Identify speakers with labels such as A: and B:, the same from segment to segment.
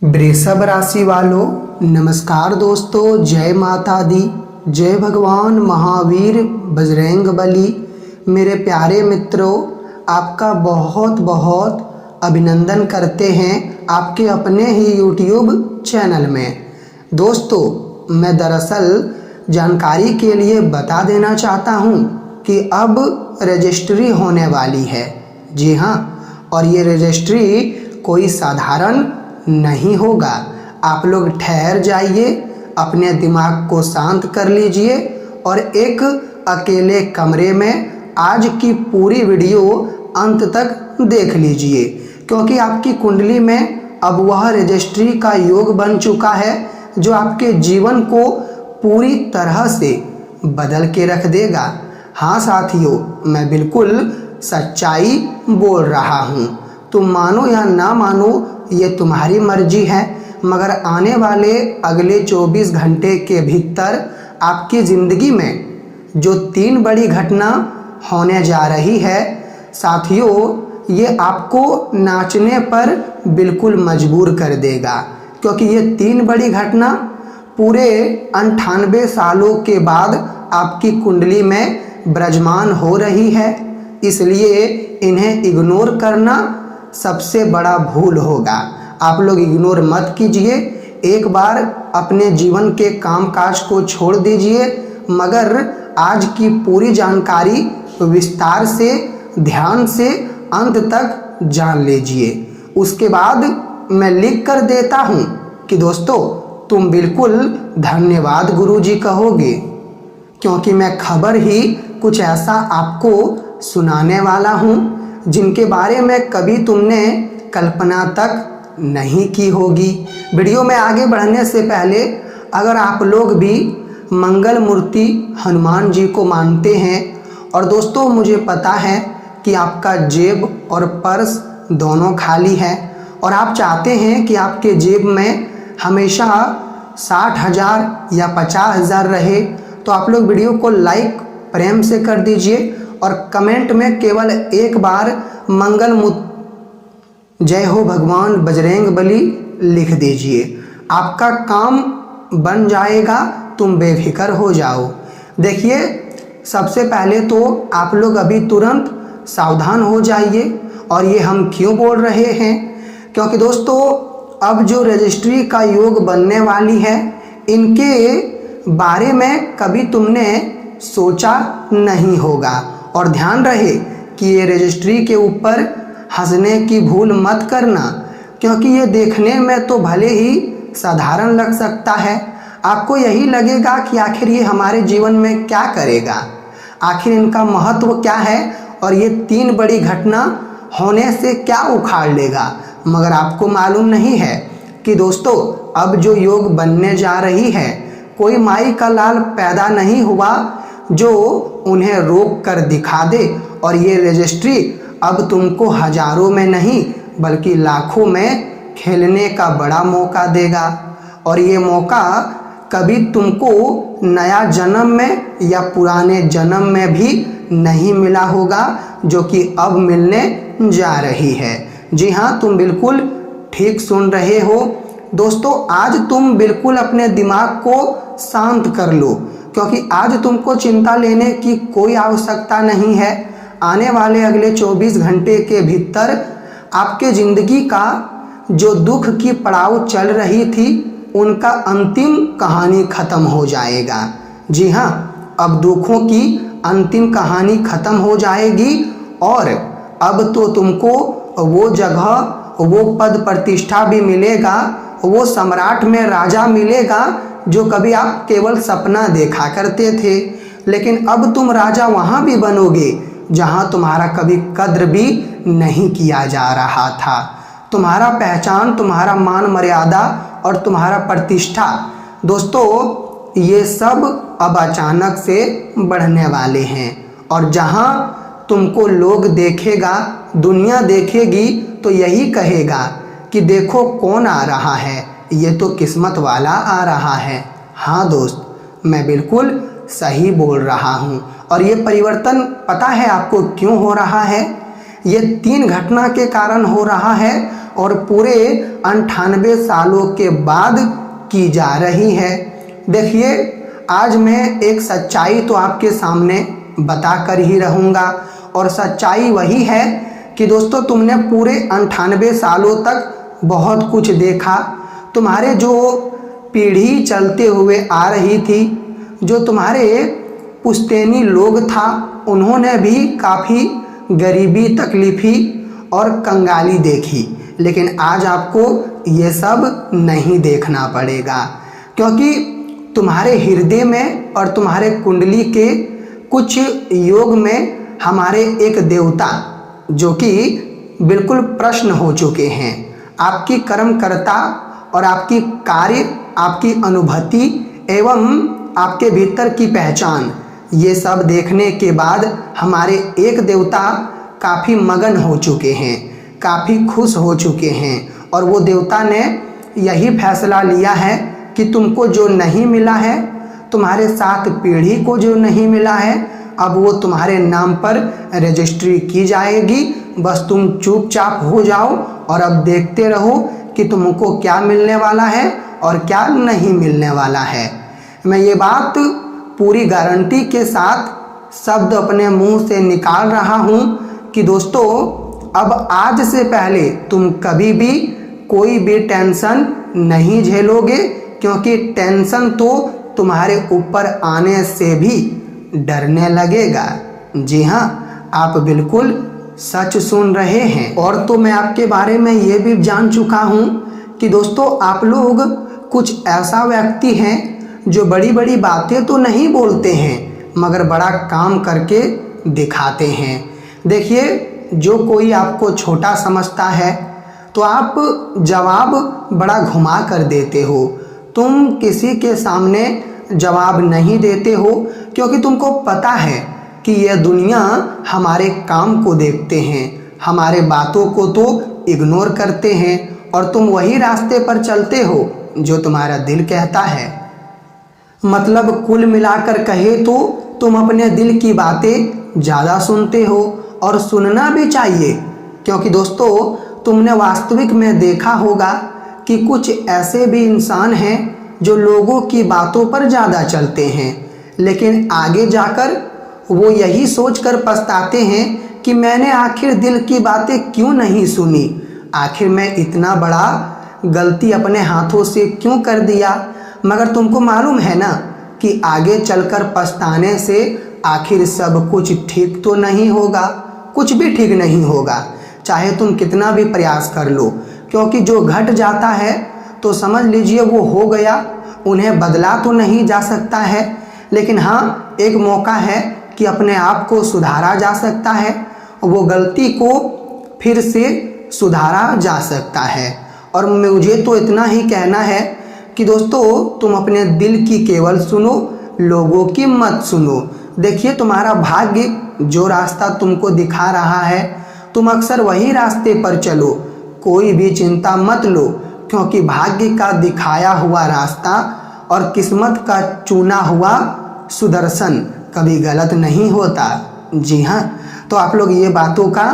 A: वृषभ राशि वालों, नमस्कार दोस्तों। जय माता दी, जय भगवान महावीर बजरंगबली। मेरे प्यारे मित्रों, आपका बहुत बहुत अभिनंदन करते हैं आपके अपने ही YouTube चैनल में। दोस्तों, मैं दरअसल जानकारी के लिए बता देना चाहता हूँ कि अब रजिस्ट्री होने वाली है। जी हाँ, और ये रजिस्ट्री कोई साधारण नहीं होगा। आप लोग ठहर जाइए, अपने दिमाग को शांत कर लीजिए और एक अकेले कमरे में आज की पूरी वीडियो अंत तक देख लीजिए, क्योंकि आपकी कुंडली में अब वह रजिस्ट्री का योग बन चुका है जो आपके जीवन को पूरी तरह से बदल के रख देगा। हाँ साथियों, मैं बिल्कुल सच्चाई बोल रहा हूँ। तुम मानो या ना मानो, ये तुम्हारी मर्जी है, मगर आने वाले अगले 24 घंटे के भीतर आपकी ज़िंदगी में जो 3 बड़ी घटना होने जा रही है साथियों, ये आपको नाचने पर बिल्कुल मजबूर कर देगा। क्योंकि ये 3 बड़ी घटना पूरे 98 सालों के बाद आपकी कुंडली में विराजमान हो रही है, इसलिए इन्हें इग्नोर करना सबसे बड़ा भूल होगा। आप लोग इग्नोर मत कीजिए, एक बार अपने जीवन के कामकाज को छोड़ दीजिए, मगर आज की पूरी जानकारी विस्तार से ध्यान से अंत तक जान लीजिए। उसके बाद मैं लिख कर देता हूँ कि दोस्तों, तुम बिल्कुल धन्यवाद गुरुजी कहोगे, क्योंकि मैं खबर ही कुछ ऐसा आपको सुनाने वाला हूँ जिनके बारे में कभी तुमने कल्पना तक नहीं की होगी। वीडियो में आगे बढ़ने से पहले अगर आप लोग भी मंगल मूर्ति हनुमान जी को मानते हैं, और दोस्तों मुझे पता है कि आपका जेब और पर्स दोनों खाली है और आप चाहते हैं कि आपके जेब में हमेशा 60,000 या 50,000 रहे, तो आप लोग वीडियो को लाइक प्रेम से कर दीजिए और कमेंट में केवल एक बार मंगल जय हो भगवान बजरंगबली लिख दीजिए। आपका काम बन जाएगा, तुम बेफिक्र हो जाओ। देखिए, सबसे पहले तो आप लोग अभी तुरंत सावधान हो जाइए। और ये हम क्यों बोल रहे हैं, क्योंकि दोस्तों अब जो रजिस्ट्री का योग बनने वाली है, इनके बारे में कभी तुमने सोचा नहीं होगा। और ध्यान रहे कि ये रजिस्ट्री के ऊपर हंसने की भूल मत करना, क्योंकि ये देखने में तो भले ही साधारण लग सकता है। आपको यही लगेगा कि आखिर ये हमारे जीवन में क्या करेगा, आखिर इनका महत्व क्या है और ये 3 बड़ी घटना होने से क्या उखाड़ लेगा। मगर आपको मालूम नहीं है कि दोस्तों अब जो योग बनने जा रही है, कोई माई का लाल पैदा नहीं हुआ जो उन्हें रोक कर दिखा दे। और ये रजिस्ट्री अब तुमको हजारों में नहीं बल्कि लाखों में खेलने का बड़ा मौका देगा। और ये मौका कभी तुमको नया जन्म में या पुराने जन्म में भी नहीं मिला होगा, जो कि अब मिलने जा रही है। जी हाँ, तुम बिल्कुल ठीक सुन रहे हो दोस्तों। आज तुम बिल्कुल अपने दिमाग को शांत कर लो, क्योंकि आज तुमको चिंता लेने की कोई आवश्यकता नहीं है। आने वाले अगले 24 घंटे के भीतर आपके ज़िंदगी का जो दुख की पड़ाव चल रही थी, उनका अंतिम कहानी ख़त्म हो जाएगा। जी हाँ, अब दुखों की अंतिम कहानी ख़त्म हो जाएगी और अब तो तुमको वो जगह, वो पद प्रतिष्ठा भी मिलेगा, वो सम्राट में राजा मिलेगा जो कभी आप केवल सपना देखा करते थे। लेकिन अब तुम राजा वहाँ भी बनोगे जहाँ तुम्हारा कभी कद्र भी नहीं किया जा रहा था। तुम्हारा पहचान, तुम्हारा मान मर्यादा और तुम्हारा प्रतिष्ठा, दोस्तों ये सब अब अचानक से बढ़ने वाले हैं। और जहाँ तुमको लोग देखेगा, दुनिया देखेगी, तो यही कहेगा कि देखो कौन आ रहा है, ये तो किस्मत वाला आ रहा है। हाँ दोस्त, मैं बिल्कुल सही बोल रहा हूँ। और ये परिवर्तन पता है आपको क्यों हो रहा है? ये 3 घटना के कारण हो रहा है और पूरे 98 सालों के बाद की जा रही है। देखिए, आज मैं एक सच्चाई तो आपके सामने बता कर ही रहूँगा, और सच्चाई वही है कि दोस्तों, तुमने पूरे 98 सालों तक बहुत कुछ देखा। तुम्हारे जो पीढ़ी चलते हुए आ रही थी, जो तुम्हारे पुश्तैनी लोग था, उन्होंने भी काफ़ी गरीबी, तकलीफ़ी और कंगाली देखी। लेकिन आज आपको ये सब नहीं देखना पड़ेगा, क्योंकि तुम्हारे हृदय में और तुम्हारे कुंडली के कुछ योग में हमारे एक देवता, जो कि बिल्कुल प्रश्न हो चुके हैं, आपकी कर्मकर्ता और आपकी कार्य, आपकी अनुभूति एवं आपके भीतर की पहचान, ये सब देखने के बाद हमारे एक देवता काफ़ी मगन हो चुके हैं, काफ़ी खुश हो चुके हैं। और वो देवता ने यही फैसला लिया है कि तुमको जो नहीं मिला है, तुम्हारे 7 पीढ़ी को जो नहीं मिला है, अब वो तुम्हारे नाम पर रजिस्ट्री की जाएगी। बस तुम चुपचाप हो जाओ और अब देखते रहो कि तुमको क्या मिलने वाला है और क्या नहीं मिलने वाला है। मैं ये बात पूरी गारंटी के साथ शब्द अपने मुंह से निकाल रहा हूँ कि दोस्तों, अब आज से पहले तुम कभी भी कोई भी टेंशन नहीं झेलोगे, क्योंकि टेंशन तो तुम्हारे ऊपर आने से भी डरने लगेगा। जी हाँ, आप बिल्कुल सच सुन रहे हैं। और तो मैं आपके बारे में ये भी जान चुका हूँ कि दोस्तों, आप लोग कुछ ऐसा व्यक्ति हैं जो बड़ी बड़ी बातें तो नहीं बोलते हैं, मगर बड़ा काम करके दिखाते हैं। देखिए, जो कोई आपको छोटा समझता है तो आप जवाब बड़ा घुमा कर देते हो। तुम किसी के सामने जवाब नहीं देते हो, क्योंकि तुमको पता है कि यह दुनिया हमारे काम को देखते हैं, हमारे बातों को तो इग्नोर करते हैं, और तुम वही रास्ते पर चलते हो जो तुम्हारा दिल कहता है। मतलब कुल मिलाकर कहे तो तुम अपने दिल की बातें ज़्यादा सुनते हो, और सुनना भी चाहिए, क्योंकि दोस्तों, तुमने वास्तविक में देखा होगा कि कुछ ऐसे भी इंसान हैं जो लोगों की बातों पर ज़्यादा चलते हैं, लेकिन आगे जाकर वो यही सोचकर पछताते हैं कि मैंने आखिर दिल की बातें क्यों नहीं सुनी, आखिर मैं इतना बड़ा गलती अपने हाथों से क्यों कर दिया। मगर तुमको मालूम है ना कि आगे चलकर पछताने से आखिर सब कुछ ठीक तो नहीं होगा, कुछ भी ठीक नहीं होगा, चाहे तुम कितना भी प्रयास कर लो, क्योंकि जो घट जाता है तो समझ लीजिए वो हो गया, उन्हें बदला तो नहीं जा सकता है, लेकिन हाँ, एक मौका है कि अपने आप को सुधारा जा सकता है, वो गलती को फिर से सुधारा जा सकता है। और मुझे तो इतना ही कहना है कि दोस्तों, तुम अपने दिल की केवल सुनो, लोगों की मत सुनो। देखिए, तुम्हारा भाग्य जो रास्ता तुमको दिखा रहा है, तुम अक्सर वही रास्ते पर चलो, कोई भी चिंता मत लो, क्योंकि भाग्य का दिखाया हुआ रास्ता और किस्मत का चुना हुआ सुदर्शन कभी गलत नहीं होता। जी हाँ, तो आप लोग ये बातों का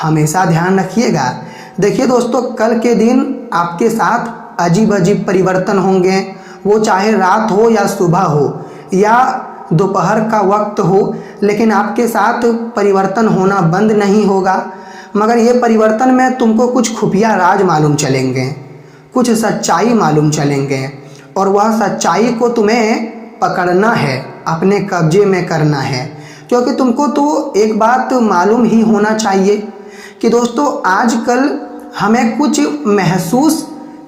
A: हमेशा ध्यान रखिएगा। देखिए दोस्तों, कल के दिन आपके साथ अजीब अजीब परिवर्तन होंगे, वो चाहे रात हो या सुबह हो या दोपहर का वक्त हो, लेकिन आपके साथ परिवर्तन होना बंद नहीं होगा। मगर ये परिवर्तन में तुमको कुछ खुफिया राज मालूम चलेंगे, कुछ सच्चाई मालूम चलेंगे, और वह सच्चाई को तुम्हें पकड़ना है, अपने कब्जे में करना है। क्योंकि तुमको तो एक बात मालूम ही होना चाहिए कि दोस्तों, आजकल हमें कुछ महसूस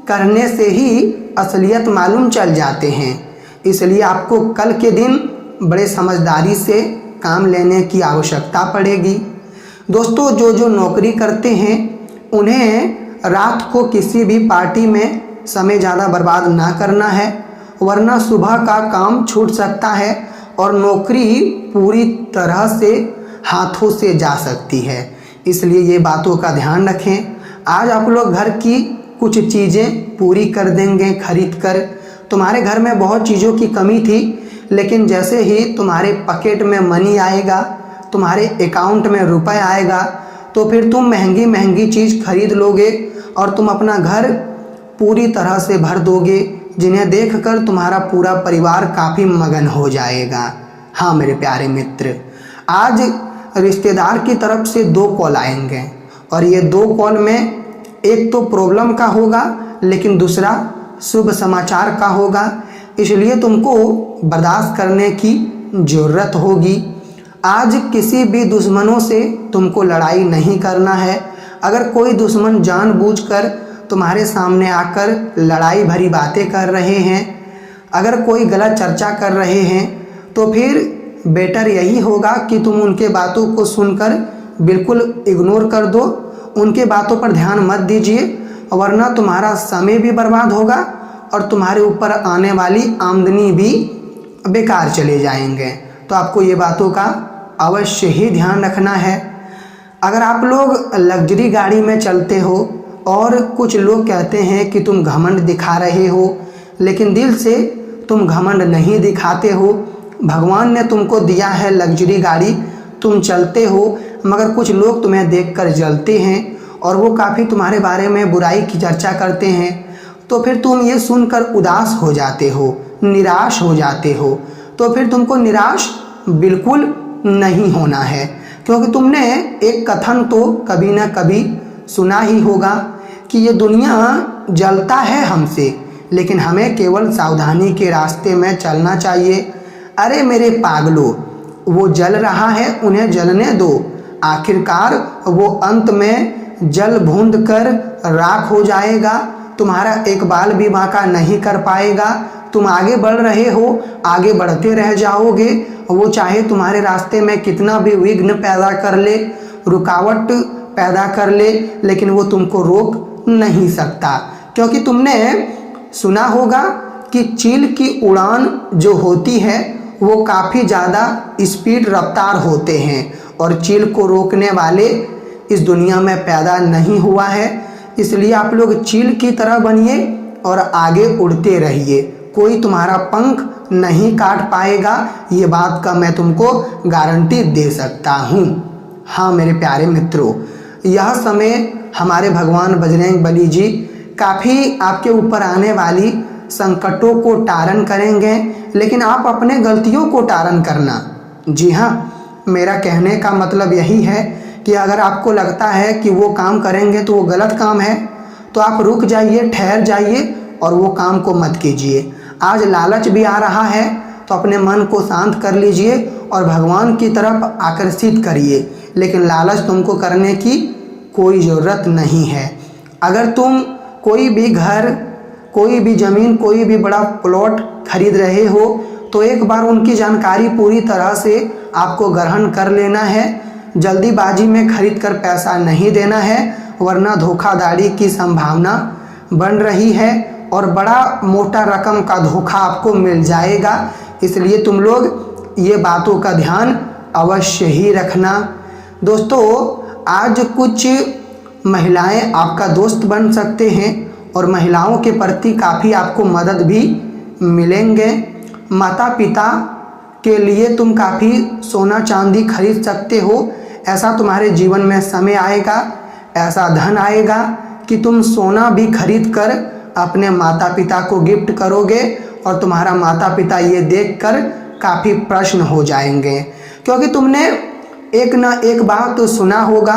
A: करने से ही असलियत मालूम चल जाते हैं। इसलिए आपको कल के दिन बड़े समझदारी से काम लेने की आवश्यकता पड़ेगी। दोस्तों, जो नौकरी करते हैं उन्हें रात को किसी भी पार्टी में समय ज़्यादा बर्बाद ना करना है, वरना सुबह का काम छूट सकता है और नौकरी पूरी तरह से हाथों से जा सकती है। इसलिए ये बातों का ध्यान रखें। आज आप लोग घर की कुछ चीज़ें पूरी कर देंगे खरीद कर। तुम्हारे घर में बहुत चीज़ों की कमी थी, लेकिन जैसे ही तुम्हारे पॉकेट में मनी आएगा, तुम्हारे अकाउंट में रुपए आएगा, तो फिर तुम महंगी महंगी चीज़ खरीद लोगे और तुम अपना घर पूरी तरह से भर दोगे, जिन्हें देखकर तुम्हारा पूरा परिवार काफ़ी मगन हो जाएगा। हाँ मेरे प्यारे मित्र, आज रिश्तेदार की तरफ से 2 कॉल आएंगे और ये 2 कॉल में एक तो प्रॉब्लम का होगा, लेकिन दूसरा शुभ समाचार का होगा। इसलिए तुमको बर्दाश्त करने की ज़रूरत होगी। आज किसी भी दुश्मनों से तुमको लड़ाई नहीं करना है। अगर कोई दुश्मन जानबूझकर तुम्हारे सामने आकर लड़ाई भरी बातें कर रहे हैं, अगर कोई गलत चर्चा कर रहे हैं, तो फिर बेटर यही होगा कि तुम उनके बातों को सुनकर बिल्कुल इग्नोर कर दो, उनके बातों पर ध्यान मत दीजिए, वरना तुम्हारा समय भी बर्बाद होगा और तुम्हारे ऊपर आने वाली आमदनी भी बेकार चले जाएंगे। तो आपको ये बातों का अवश्य ही ध्यान रखना है। अगर आप लोग लग्जरी गाड़ी में चलते हो और कुछ लोग कहते हैं कि तुम घमंड दिखा रहे हो, लेकिन दिल से तुम घमंड नहीं दिखाते हो। भगवान ने तुमको दिया है लग्जरी गाड़ी, तुम चलते हो, मगर कुछ लोग तुम्हें देखकर जलते हैं और वो काफ़ी तुम्हारे बारे में बुराई की चर्चा करते हैं। तो फिर तुम ये सुनकर उदास हो जाते हो, निराश हो जाते हो। तो फिर तुमको निराश बिल्कुल नहीं होना है, क्योंकि तुमने एक कथन तो कभी ना कभी सुना ही होगा कि ये दुनिया जलता है हमसे, लेकिन हमें केवल सावधानी के रास्ते में चलना चाहिए। अरे मेरे पागलों, वो जल रहा है, उन्हें जलने दो। आखिरकार वो अंत में जल भूंद कर राख हो जाएगा, तुम्हारा एक बाल भी बांका नहीं कर पाएगा। तुम आगे बढ़ रहे हो, आगे बढ़ते रह जाओगे। वो चाहे तुम्हारे रास्ते में कितना भी विघ्न पैदा कर ले, रुकावट पैदा कर ले, लेकिन वो तुमको रोक नहीं सकता। क्योंकि तुमने सुना होगा कि चील की उड़ान जो होती है वो काफ़ी ज़्यादा स्पीड रफ्तार होते हैं और चील को रोकने वाले इस दुनिया में पैदा नहीं हुआ है। इसलिए आप लोग चील की तरह बनिए और आगे उड़ते रहिए। कोई तुम्हारा पंख नहीं काट पाएगा, ये बात का मैं तुमको गारंटी दे सकता हूँ। हाँ मेरे प्यारे मित्रों, यह समय हमारे भगवान बजरंग बली जी काफ़ी आपके ऊपर आने वाली संकटों को टारन करेंगे, लेकिन आप अपने गलतियों को टारन करना। जी हाँ, मेरा कहने का मतलब यही है कि अगर आपको लगता है कि वो काम करेंगे तो वो गलत काम है, तो आप रुक जाइए, ठहर जाइए और वो काम को मत कीजिए। आज लालच भी आ रहा है तो अपने मन को शांत कर लीजिए और भगवान की तरफ आकर्षित करिए, लेकिन लालच तुमको करने की कोई ज़रूरत नहीं है। अगर तुम कोई भी घर, कोई भी ज़मीन, कोई भी बड़ा प्लॉट खरीद रहे हो तो एक बार उनकी जानकारी पूरी तरह से आपको ग्रहण कर लेना है। जल्दीबाजी में खरीद कर पैसा नहीं देना है, वरना धोखाधड़ी की संभावना बन रही है और बड़ा मोटा रकम का धोखा आपको मिल जाएगा। इसलिए तुम लोग ये बातों का ध्यान अवश्य ही रखना। दोस्तों, आज कुछ महिलाएं आपका दोस्त बन सकते हैं और महिलाओं के प्रति काफ़ी आपको मदद भी मिलेंगे। माता पिता के लिए तुम काफ़ी सोना चांदी खरीद सकते हो। ऐसा तुम्हारे जीवन में समय आएगा, ऐसा धन आएगा कि तुम सोना भी खरीद कर अपने माता पिता को गिफ्ट करोगे और तुम्हारा माता पिता ये देखकर काफ़ी प्रसन्न हो जाएंगे। क्योंकि तुमने एक ना एक बात तो सुना होगा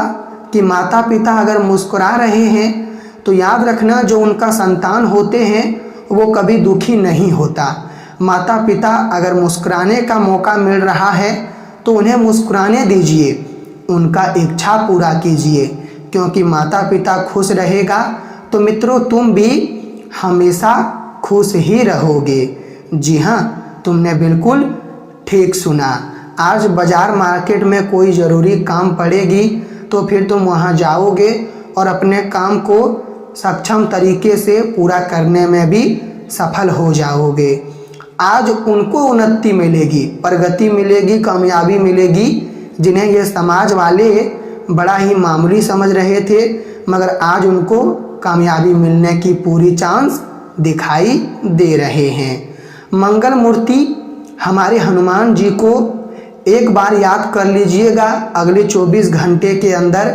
A: कि माता पिता अगर मुस्कुरा रहे हैं तो याद रखना जो उनका संतान होते हैं वो कभी दुखी नहीं होता। माता पिता अगर मुस्कुराने का मौका मिल रहा है तो उन्हें मुस्कुराने दीजिए, उनका इच्छा पूरा कीजिए, क्योंकि माता पिता खुश रहेगा तो मित्रों तुम भी हमेशा खुश ही रहोगे। जी हाँ, तुमने बिल्कुल ठीक सुना। आज बाज़ार मार्केट में कोई ज़रूरी काम पड़ेगी तो फिर तुम वहाँ जाओगे और अपने काम को सक्षम तरीके से पूरा करने में भी सफल हो जाओगे। आज उनको उन्नति मिलेगी, प्रगति मिलेगी, कामयाबी मिलेगी, जिन्हें ये समाज वाले बड़ा ही मामूली समझ रहे थे, मगर आज उनको कामयाबी मिलने की पूरी चांस दिखाई दे रहे हैं। मंगल मूर्ति हमारे हनुमान जी को एक बार याद कर लीजिएगा। अगले 24 घंटे के अंदर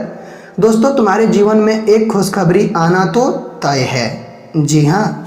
A: दोस्तों तुम्हारे जीवन में एक खुशखबरी आना तो तय है। जी हाँ,